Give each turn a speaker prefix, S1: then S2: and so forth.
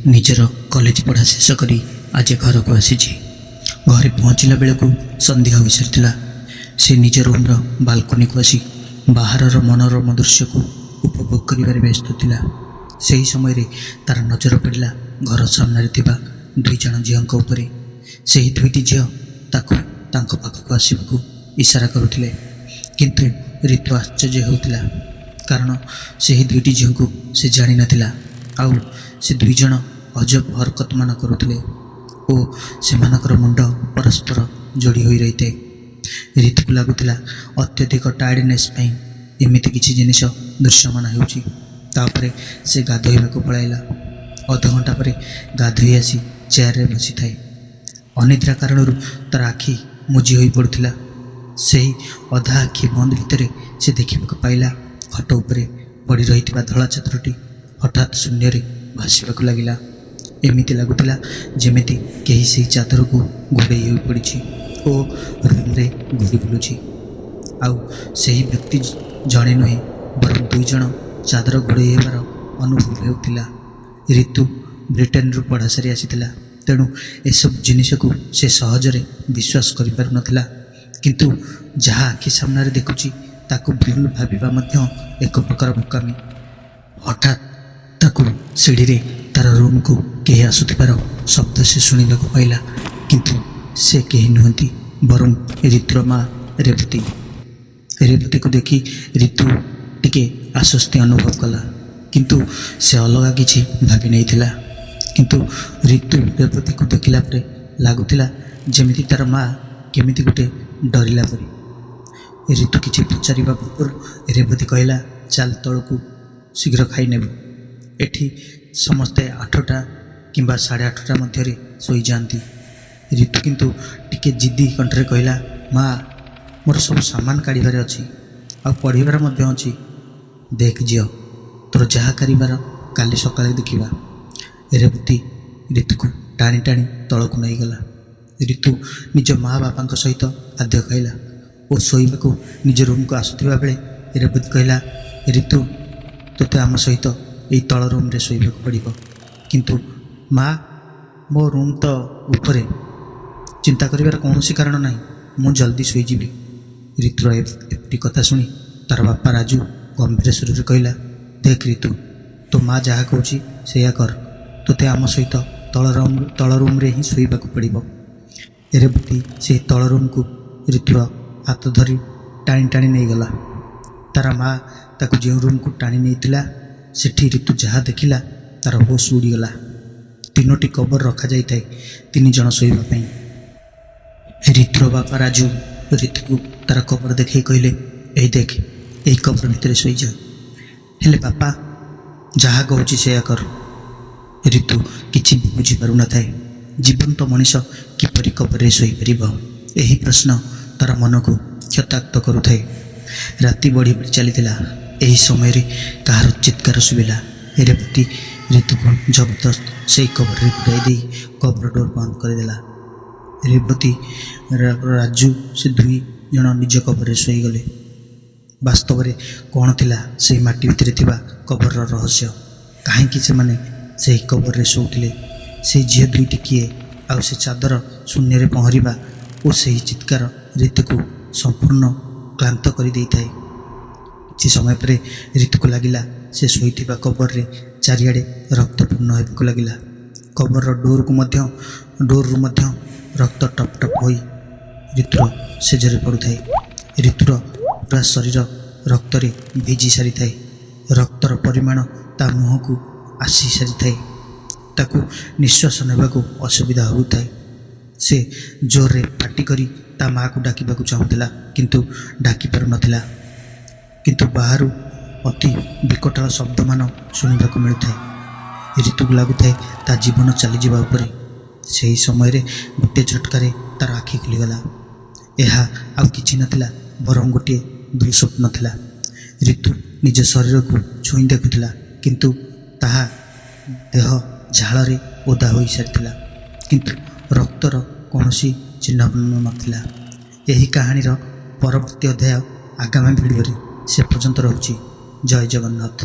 S1: निजर कॉलेज पढ़ा शेष करी आज घर को आसी घरे पहुँचला बेलू संध्या हो सारी से निज रूम्र बालकनी को आसी बाहर मनोरम दृश्य को उपभोग कर व्यस्त थिला। से ही समय तार नजर पड़ा घर सामने दुई जन झील से ही दुईटी झील पाखक आसवाक इशारा करुले किंतु ऋतु आश्चर्य होता कारण से ही दुईटी झील को से जानी नथिला आउ से दुई जन अजब हरकत मान करुले और सेमानकर मुंड परस्पर जोड़ी हो रही थे। ऋतु को लगुला अत्यधिक टायर्डनेस एमती किसी जिनिस दृश्यमान होपर से गाधोवा को पलैला। अध घंटा पर गाधोई आसी चेयर रे बसी थाए। अनिद्रा कारण तार आखि मुजी हो पड़ता। से ही अधा आखि बंद भितर से देखा पाइला खट उपरे पड़ रही धला छात्रटी हठात शून्य भाषाक लगिला। एमती लगुला जमीती कहीं से चादर को घोड़े हो पड़ी और रूम्रे घूरी बुलूची। आउ से ही व्यक्ति जड़े नुहे बर दुई जन चादर घोड़े होबार अनुभव होता। ऋतु ब्रिटेन रु पढ़ा सारी आसी तेणु एसब जिनिस को से सहजरे विश्वास कर पार नथिला। किंतु जहाँ आखि सामने देखुची ताकू भूल भाविबा एक प्रकार बोकामी। हठात ताकू सीढ़ी रे तार रूम को कहीं आसुथिबार शब्द से शुणा पाइला किंतु से कहीं नुहति बरं ऋतुर माँ रेवती। रेवती को देखी ऋतु टिके आश्वस्ति अनुभव कला किंतु से अलग किसी भावी नहीं थिला। किंतु ऋतु रेवती को देखला परे लगुला जमीती तार माँ केमिति गोटे डरिला परी। ऋतु किसी पचार पूर्व रेवती कहला चल तल को शीघ्र खाई नेबु। एठी समस्ते 8टा किंबा 8:30 मध्य शोई जाती। ऋतु किंतु टिके जिद्दी कंठरे कहला माँ मोर सब सामान काढ़ार अच्छी आ पढ़ार अच्छी। देख झील तोर जहाँ करार काली सकाଳେ देखा। रेवती ऋतु को टाणी टाणी तल को नहीं गला। ऋतु निज माँ बापा सहित खाद्य खाइला और शोवा को निज रूम को आसुवा बेले रेवती कहला ऋतु तोते आम सहित यही तल रूम रे शोवा पड़ो। किंतु माँ मो रूम तो ऊपर चिंता करिवार कौन कारण ना मु जल्दी शोजी। ऋतुर एपटी कथा शुणी तार बापा राजू गंभीर स्वर से कहला देख ऋतु तो माँ जहाँ कहूँ से कर तोते आम सहित तल रूम रे ही शोवा पड़ो। रेवती से तल रूम को ऋतुर हाथ धरी टाणी टाणी नहीं गला। तार माँ ताकू जो रूम को टाणी नहीं सेठी ऋतु जहाँ देखिला तार होश उड़ीगला। 3टी कबर रखा जाए 3 जन शोवाई। ऋतुर बापा राजू ऋतु को तार कबर देखे कहले यही देख यही कबर भितर शोई जा। हेले बापा जहाँ कहूँ से कर। ऋतु किसी भी बुझीपार न था जीवंत मनीष किपरि कबर शोपर यही प्रश्न तार मन को क्षताक्त करुए। राति बढ़ी बढ़ी चली यही समय कहार चित्कार शुभिला। रेवती ऋतु को जबरदस्त से कबर रे पुराई दे कबर डोर बंद करदेला। रेवती राजू से दुई जन निज कबर शोईगले। वास्तव में कौन थिला से माटी भितर थिबा कबर रहस्य कहीं से माने से कबर रे शोउथिले। से झील दुईटी किए आउ से चादर शून्य रे पहरिबा और से चित्कार ऋतु को संपूर्ण क्लांत कर दे थाए। किसी समय पर ऋतु को लगिला से शोईथिबा कबर रे चारिआडे रक्तपूर्ण होगा लगिला। कबर डोर रु रक्त टप टप हो ऋतुर सेजरे पड़ुए। ऋतुर पूरा शरीर रक्त रे भिजी सारी थाए। रक्तर परिमाण ता मुह को आसी सारी थाए। ताकू निश्वास नेबा को असुविधा होता है। से जोर रे पाटी करी ता माँ को डाकिबा को चाहूला किंतु डाकी पारु नथिला। किंतु बाहरु अति विकटाल शब्द मान शुणा मिलता है। ऋतु को लगुए ता जीवन चली जावा उपरे। से ही समय रे गोटे झटकार तार आखि खुलीगला। यह आउ किछि नथिला बरं गोटे दुस्वप्न थिला। ऋतु निज शरीर को छुई देखुला किंतु ताहा देह झाल रे ओदा हो सारी किंतु रक्तर कौन चिन्ह नथिला। यही कहानीर परवर्ती अध्याय आगामी भिडियो से पर्यंत रहुछि। जय जगन्नाथ।